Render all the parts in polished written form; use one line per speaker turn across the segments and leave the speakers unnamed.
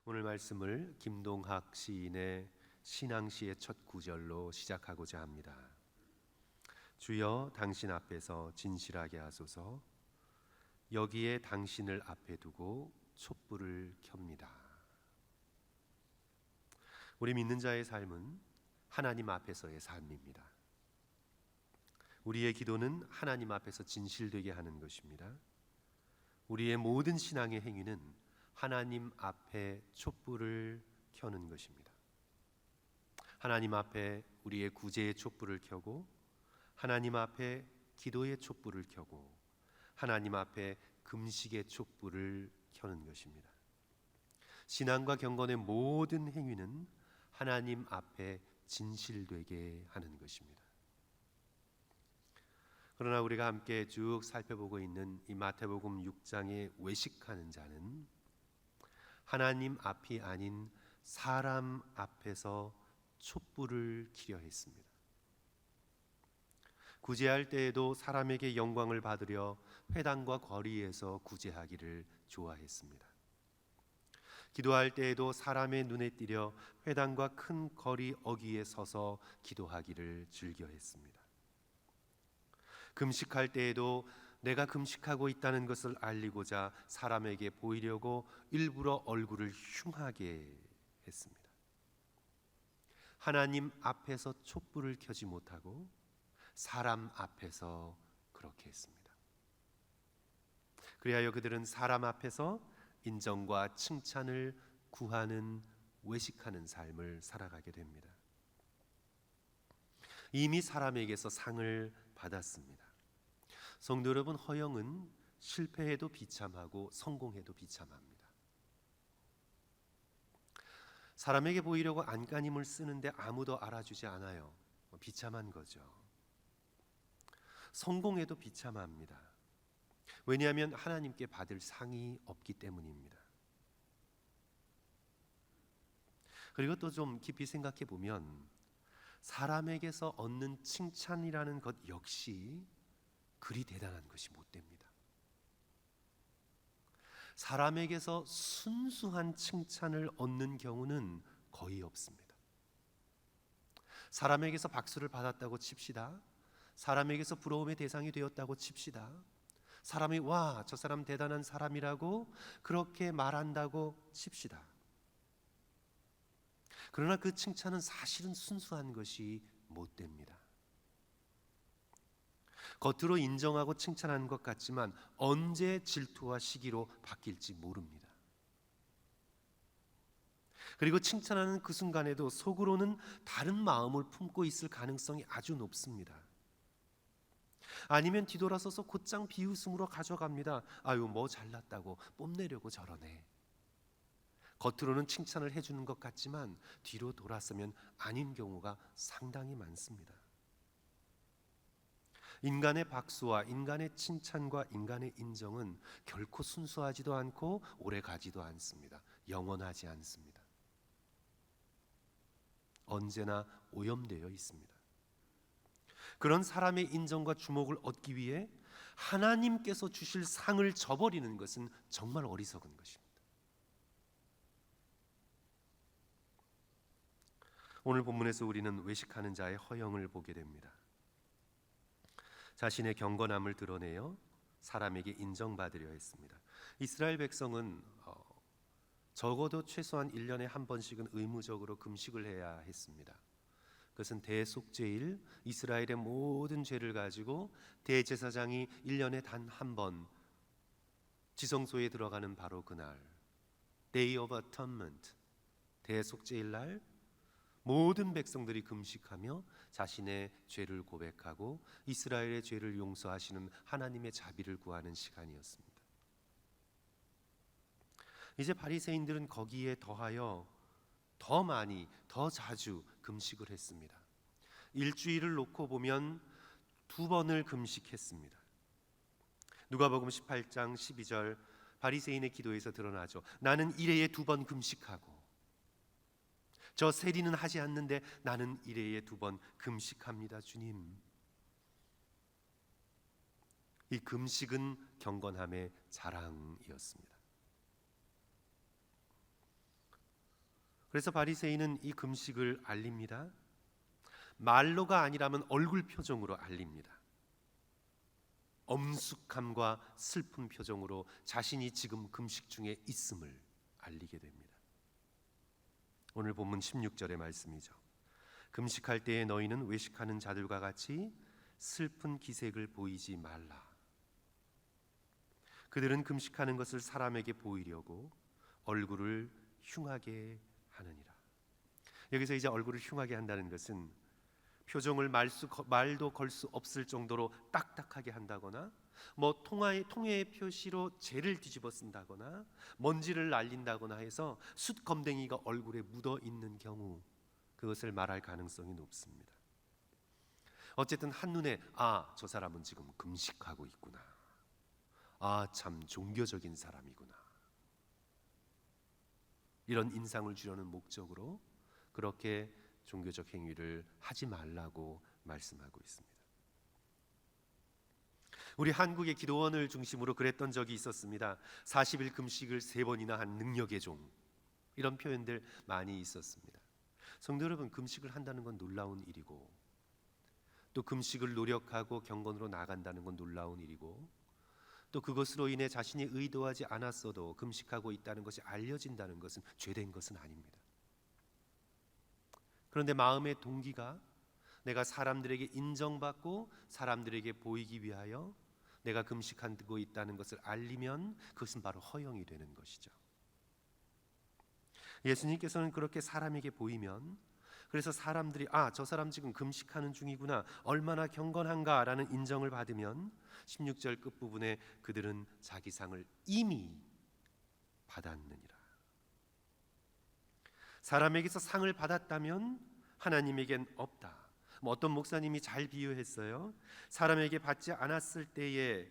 오늘 말씀을 김동학 시인의 신앙시의 첫 구절로 시작하고자 합니다. 주여 당신 앞에서 진실하게 하소서. 여기에 당신을 앞에 두고 촛불을 켭니다. 우리 믿는 자의 삶은 하나님 앞에서의 삶입니다. 우리의 기도는 하나님 앞에서 진실되게 하는 것입니다. 우리의 모든 신앙의 행위는 하나님 앞에 촛불을 켜는 것입니다. 하나님 앞에 우리의 구제의 촛불을 켜고, 하나님 앞에 기도의 촛불을 켜고, 하나님 앞에 금식의 촛불을 켜는 것입니다. 신앙과 경건의 모든 행위는 하나님 앞에 진실되게 하는 것입니다. 그러나 우리가 함께 쭉 살펴보고 있는 이 마태복음 6장의 외식하는 자는 하나님 앞이 아닌 사람 앞에서 촛불을 켜려 했습니다. 구제할 때에도 사람에게 영광을 받으려 회당과 거리에서 구제하기를 좋아했습니다. 기도할 때에도 사람의 눈에 띄려 회당과 큰 거리 어귀에 서서 기도하기를 즐겨했습니다. 금식할 때에도 내가 금식하고 있다는 것을 알리고자 사람에게 보이려고 일부러 얼굴을 흉하게 했습니다. 하나님 앞에서 촛불을 켜지 못하고 사람 앞에서 그렇게 했습니다. 그리하여 그들은 사람 앞에서 인정과 칭찬을 구하는 외식하는 삶을 살아가게 됩니다. 이미 사람에게서 상을 받았습니다. 성도 여러분, 허영은 실패해도 비참하고 성공해도 비참합니다. 사람에게 보이려고 안간힘을 쓰는데 아무도 알아주지 않아요. 비참한 거죠. 성공해도 비참합니다. 왜냐하면 하나님께 받을 상이 없기 때문입니다. 그리고 또 좀 깊이 생각해 보면 사람에게서 얻는 칭찬이라는 것 역시 그리 대단한 것이 못 됩니다. 사람에게서 순수한 칭찬을 얻는 경우는 거의 없습니다. 사람에게서 박수를 받았다고 칩시다. 사람에게서 부러움의 대상이 되었다고 칩시다. 사람이 와, 저 사람 대단한 사람이라고 그렇게 말한다고 칩시다. 그러나 그 칭찬은 사실은 순수한 것이 못 됩니다. 겉으로 인정하고 칭찬하는 것 같지만 언제 질투와 시기로 바뀔지 모릅니다. 그리고 칭찬하는 그 순간에도 속으로는 다른 마음을 품고 있을 가능성이 아주 높습니다. 아니면 뒤돌아서서 곧장 비웃음으로 가져갑니다. 아유, 뭐 잘났다고 뽐내려고 저러네. 겉으로는 칭찬을 해주는 것 같지만 뒤로 돌아서면 아닌 경우가 상당히 많습니다. 인간의 박수와 인간의 칭찬과 인간의 인정은 결코 순수하지도 않고 오래가지도 않습니다. 영원하지 않습니다. 언제나 오염되어 있습니다. 그런 사람의 인정과 주목을 얻기 위해 하나님께서 주실 상을 저버리는 것은 정말 어리석은 것입니다. 오늘 본문에서 우리는 외식하는 자의 허영을 보게 됩니다. 자신의 경건함을 드러내어 사람에게 인정받으려 했습니다. 이스라엘 백성은 적어도 최소한 1년에 한 번씩은 의무적으로 금식을 해야 했습니다. 그것은 대속죄일, 이스라엘의 모든 죄를 가지고 대제사장이 1년에 단 한 번 지성소에 들어가는 바로 그날, Day of Atonement, 대속죄일 날 모든 백성들이 금식하며 자신의 죄를 고백하고 이스라엘의 죄를 용서하시는 하나님의 자비를 구하는 시간이었습니다. 이제 바리새인들은 거기에 더하여 더 많이, 더 자주 금식을 했습니다. 일주일을 놓고 보면 2번을 금식했습니다. 누가복음 18장 12절 바리새인의 기도에서 드러나죠. 나는 1회에 2번 금식하고 저 세리는 하지 않는데 나는 1회에 2번 금식합니다. 주님. 이 금식은 경건함의 자랑이었습니다. 그래서 바리새인은 이 금식을 알립니다. 말로가 아니라면 얼굴 표정으로 알립니다. 엄숙함과 슬픈 표정으로 자신이 지금 금식 중에 있음을 알리게 됩니다. 오늘 본문 16절의 말씀이죠. 금식할 때에 너희는 외식하는 자들과 같이 슬픈 기색을 보이지 말라. 그들은 금식하는 것을 사람에게 보이려고 얼굴을 흉하게 하느니라. 여기서 이제 얼굴을 흉하게 한다는 것은 표정을 말도 걸 수 없을 정도로 딱딱하게 한다거나, 통의 표시로 재를 뒤집어 쓴다거나, 먼지를 날린다거나 해서 숯검댕이가 얼굴에 묻어 있는 경우, 그것을 말할 가능성이 높습니다. 어쨌든 한눈에 저 사람은 지금 금식하고 있구나. 참 종교적인 사람이구나. 이런 인상을 주려는 목적으로 그렇게 종교적 행위를 하지 말라고 말씀하고 있습니다. 우리 한국의 기도원을 중심으로 그랬던 적이 있었습니다. 40일 금식을 3번이나 한 능력의 종, 이런 표현들 많이 있었습니다. 성도 여러분, 금식을 한다는 건 놀라운 일이고, 또 금식을 노력하고 경건으로 나아간다는 건 놀라운 일이고, 또 그것으로 인해 자신이 의도하지 않았어도 금식하고 있다는 것이 알려진다는 것은 죄된 것은 아닙니다. 그런데 마음의 동기가 내가 사람들에게 인정받고 사람들에게 보이기 위하여 내가 금식하고 있다는 것을 알리면 그것은 바로 허영이 되는 것이죠. 예수님께서는 그렇게 사람에게 보이면, 그래서 사람들이 저 사람 지금 금식하는 중이구나, 얼마나 경건한가라는 인정을 받으면 16절 끝부분에 그들은 자기 상을 이미 받았느니라. 사람에게서 상을 받았다면 하나님에겐 없다. 어떤 목사님이 잘 비유했어요. 사람에게 받지 않았을 때에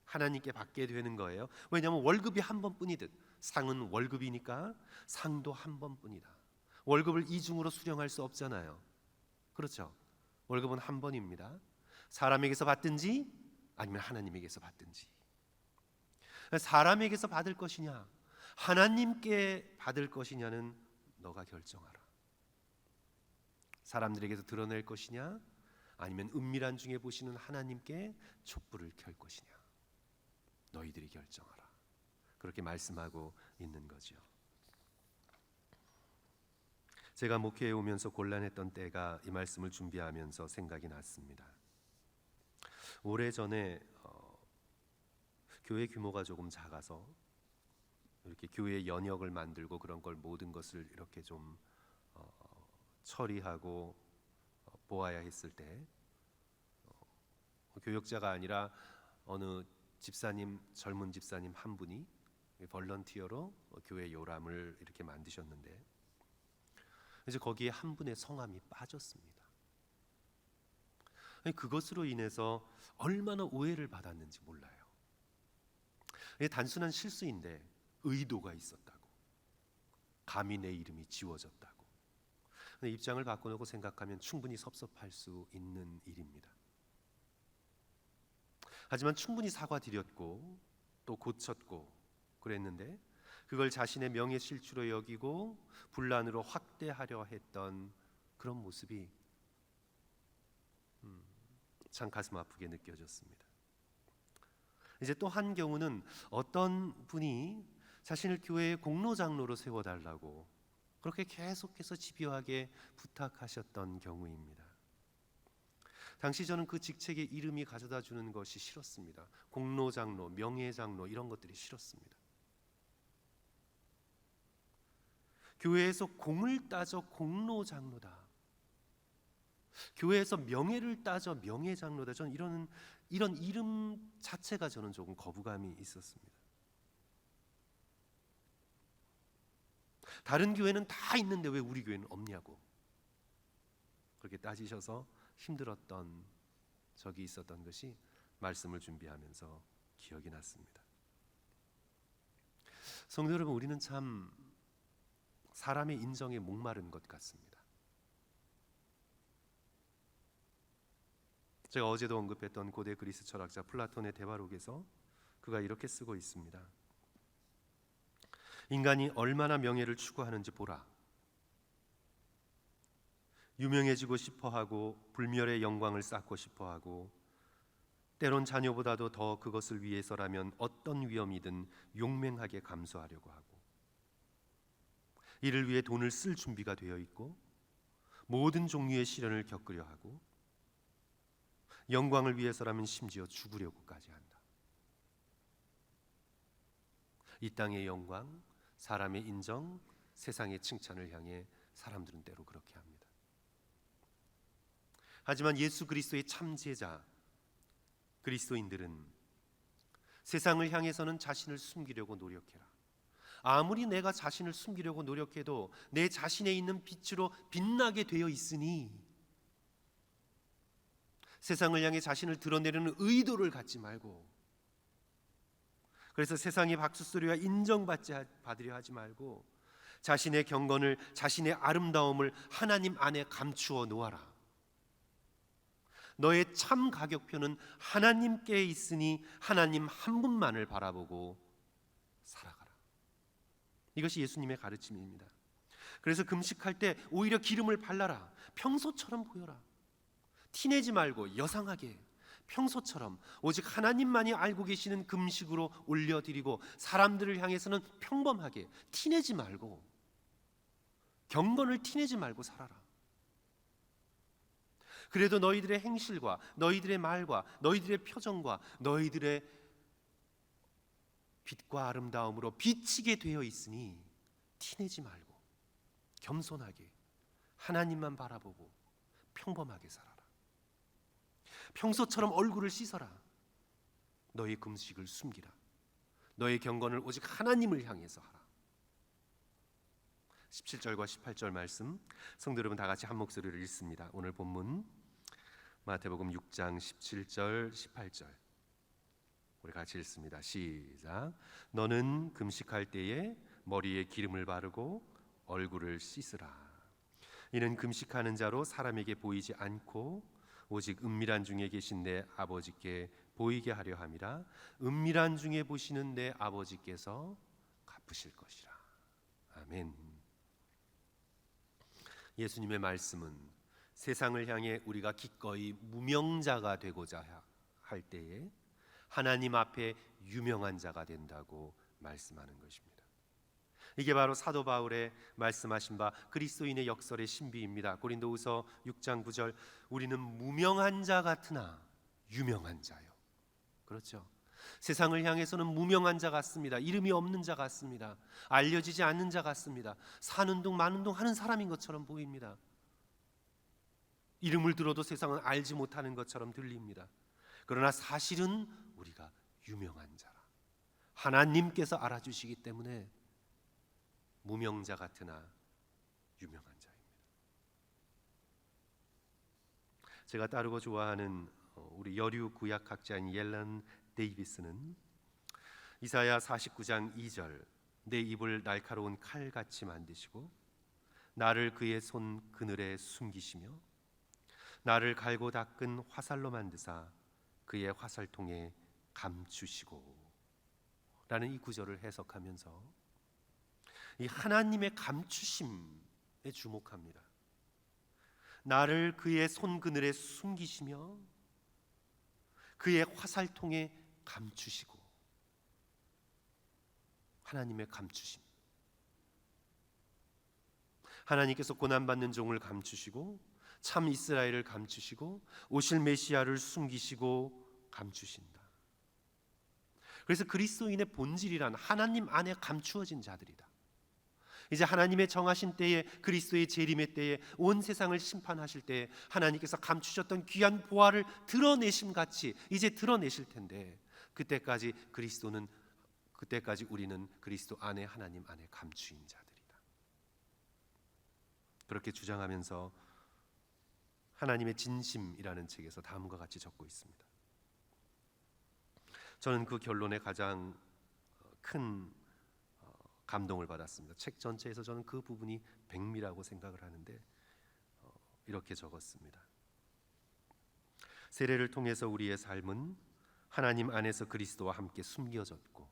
하나님께 받게 되는 거예요. 왜냐하면 월급이 한 번뿐이듯 상은 월급이니까 상도 한 번뿐이다. 월급을 이중으로 수령할 수 없잖아요. 그렇죠? 월급은 한 번입니다. 사람에게서 받든지 아니면 하나님에게서 받든지. 사람에게서 받을 것이냐, 하나님께 받을 것이냐는 너가 결정하라. 사람들에게서 드러낼 것이냐, 아니면 은밀한 중에 보시는 하나님께 촛불을 켤 것이냐, 너희들이 결정하라. 그렇게 말씀하고 있는 거죠. 제가 목회에 오면서 곤란했던 때가 이 말씀을 준비하면서 생각이 났습니다. 오래전에 교회 규모가 조금 작아서 이렇게 교회 연역을 만들고 그런 걸 모든 것을 이렇게 좀 처리하고 보아야 했을 때 교역자가 아니라 어느 집사님, 젊은 집사님 한 분이 볼런티어로 교회 요람을 이렇게 만드셨는데, 이제 거기에 한 분의 성함이 빠졌습니다. 그것으로 인해서 얼마나 오해를 받았는지 몰라요. 이게 단순한 실수인데 의도가 있었다고, 감히 내 이름이 지워졌다고. 근데 입장을 바꿔놓고 생각하면 충분히 섭섭할 수 있는 일입니다. 하지만 충분히 사과드렸고 또 고쳤고 그랬는데, 그걸 자신의 명예 실추로 여기고 분란으로 확대하려 했던 그런 모습이 참 가슴 아프게 느껴졌습니다. 이제 또 한 경우는 어떤 분이 자신을 교회의 공로장로로 세워달라고 그렇게 계속해서 집요하게 부탁하셨던 경우입니다. 당시 저는 그 직책의 이름이 가져다 주는 것이 싫었습니다. 공로장로, 명예장로, 이런 것들이 싫었습니다. 교회에서 공을 따져 공로장로다, 교회에서 명예를 따져 명예장로다, 저는 이런 이름 자체가 저는 조금 거부감이 있었습니다. 다른 교회는 다 있는데 왜 우리 교회는 없냐고 그렇게 따지셔서 힘들었던 적이 있었던 것이 말씀을 준비하면서 기억이 났습니다. 성도 여러분, 우리는 참 사람의 인정에 목마른 것 같습니다. 제가 어제도 언급했던 고대 그리스 철학자 플라톤의 대화록에서 그가 이렇게 쓰고 있습니다. 인간이 얼마나 명예를 추구하는지 보라. 유명해지고 싶어하고 불멸의 영광을 쌓고 싶어하고 때론 자녀보다도 더 그것을 위해서라면 어떤 위험이든 용맹하게 감수하려고 하고 이를 위해 돈을 쓸 준비가 되어 있고 모든 종류의 시련을 겪으려 하고 영광을 위해서라면 심지어 죽으려고까지 한다. 이 땅의 영광, 사람의 인정, 세상의 칭찬을 향해 사람들은 때로 그렇게 합니다. 하지만 예수 그리스도의 참 제자 그리스도인들은 세상을 향해서는 자신을 숨기려고 노력해라. 아무리 내가 자신을 숨기려고 노력해도 내 자신에 있는 빛으로 빛나게 되어 있으니 세상을 향해 자신을 드러내려는 의도를 갖지 말고, 그래서 세상의 박수소리와 인정받으려 하지 말고 자신의 경건을, 자신의 아름다움을 하나님 안에 감추어 놓아라. 너의 참 가격표는 하나님께 있으니 하나님 한 분만을 바라보고 살아가라. 이것이 예수님의 가르침입니다. 그래서 금식할 때 오히려 기름을 발라라. 평소처럼 보여라. 티내지 말고 여상하게 평소처럼 오직 하나님만이 알고 계시는 금식으로 올려드리고 사람들을 향해서는 평범하게 티내지 말고 경건을 티내지 말고 살아라. 그래도 너희들의 행실과 너희들의 말과 너희들의 표정과 너희들의 빛과 아름다움으로 비치게 되어 있으니 티내지 말고 겸손하게 하나님만 바라보고 평범하게 살아라. 평소처럼 얼굴을 씻어라. 너의 금식을 숨기라. 너의 경건을 오직 하나님을 향해서 하라. 17절과 18절 말씀 성도 여러분 다 같이 한 목소리로 읽습니다. 오늘 본문 마태복음 6장 17절 18절 우리 같이 읽습니다. 시작. 너는 금식할 때에 머리에 기름을 바르고 얼굴을 씻으라. 이는 금식하는 자로 사람에게 보이지 않고 오직 은밀한 중에 계신 내 아버지께 보이게 하려 함이라. 은밀한 중에 보시는 내 아버지께서 갚으실 것이라. 아멘. 예수님의 말씀은 세상을 향해 우리가 기꺼이 무명자가 되고자 할 때에 하나님 앞에 유명한 자가 된다고 말씀하는 것입니다. 이게 바로 사도 바울의 말씀하신 바 그리스도인의 역설의 신비입니다. 고린도후서 6장 9절 우리는 무명한 자 같으나 유명한 자요. 그렇죠. 세상을 향해서는 무명한 자 같습니다. 이름이 없는 자 같습니다. 알려지지 않는 자 같습니다. 사는 둥 마는 둥 하는 사람인 것처럼 보입니다. 이름을 들어도 세상은 알지 못하는 것처럼 들립니다. 그러나 사실은 우리가 유명한 자라. 하나님께서 알아주시기 때문에 무명자 같으나 유명한 자입니다. 제가 따르고 좋아하는 우리 여류 구약학자인 옐런 데이비스는 이사야 49장 2절 내 입을 날카로운 칼같이 만드시고 나를 그의 손 그늘에 숨기시며 나를 갈고 닦은 화살로 만드사 그의 화살통에 감추시고 라는 이 구절을 해석하면서 이 하나님의 감추심에 주목합니다. 나를 그의 손 그늘에 숨기시며 그의 화살통에 감추시고. 하나님의 감추심. 하나님께서 고난받는 종을 감추시고 참 이스라엘을 감추시고 오실 메시아를 숨기시고 감추신다. 그래서 그리스도인의 본질이란 하나님 안에 감추어진 자들이다. 이제 하나님의 정하신 때에 그리스도의 재림의 때에 온 세상을 심판하실 때에 하나님께서 감추셨던 귀한 보화를 드러내심 같이 이제 드러내실 텐데 그때까지 우리는 그리스도 안에 하나님 안에 감추인 자들이다. 그렇게 주장하면서 하나님의 진심이라는 책에서 다음과 같이 적고 있습니다. 저는 그 결론에 가장 큰 감동을 받았습니다. 책 전체에서 저는 그 부분이 백미라고 생각을 하는데 이렇게 적었습니다. 세례를 통해서 우리의 삶은 하나님 안에서 그리스도와 함께 숨겨졌고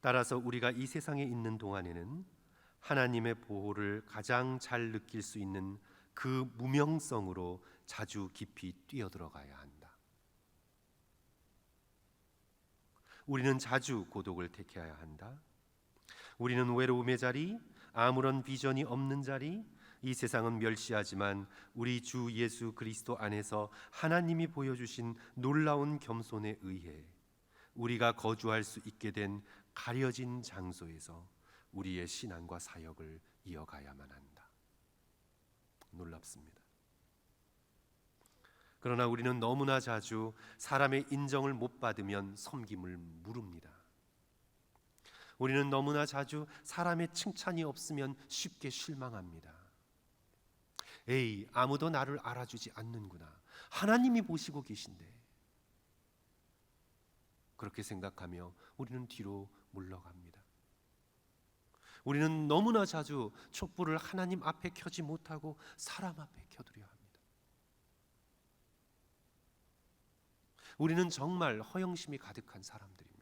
따라서 우리가 이 세상에 있는 동안에는 하나님의 보호를 가장 잘 느낄 수 있는 그 무명성으로 자주 깊이 뛰어들어가야 한다. 우리는 자주 고독을 택해야 한다. 우리는 외로움의 자리, 아무런 비전이 없는 자리, 이 세상은 멸시하지만 우리 주 예수 그리스도 안에서 하나님이 보여주신 놀라운 겸손에 의해 우리가 거주할 수 있게 된 가려진 장소에서 우리의 신앙과 사역을 이어가야만 한다. 놀랍습니다. 그러나 우리는 너무나 자주 사람의 인정을 못 받으면 섬김을 무릅니다. 우리는 너무나 자주 사람의 칭찬이 없으면 쉽게 실망합니다. 에이, 아무도 나를 알아주지 않는구나. 하나님이 보시고 계신데. 그렇게 생각하며 우리는 뒤로 물러갑니다. 우리는 너무나 자주 촛불을 하나님 앞에 켜지 못하고 사람 앞에 켜두려 합니다. 우리는 정말 허영심이 가득한 사람들입니다.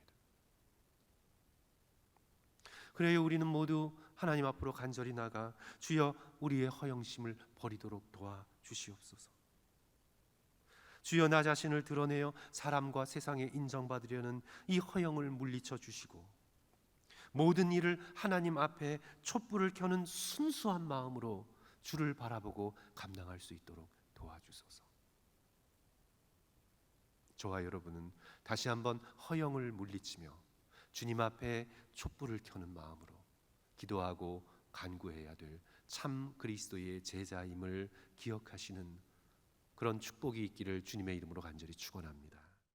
그래요, 우리는 모두 하나님 앞으로 간절히 나가 주여 우리의 허영심을 버리도록 도와주시옵소서. 주여 나 자신을 드러내어 사람과 세상에 인정받으려는 이 허영을 물리쳐 주시고 모든 일을 하나님 앞에 촛불을 켜는 순수한 마음으로 주를 바라보고 감당할 수 있도록 도와주소서. 저와 여러분은 다시 한번 허영을 물리치며 주님 앞에 촛불을 켜는 마음으로 기도하고 간구해야 될 참 그리스도의 제자임을 기억하시는 그런 축복이 있기를 주님의 이름으로 간절히 축원합니다.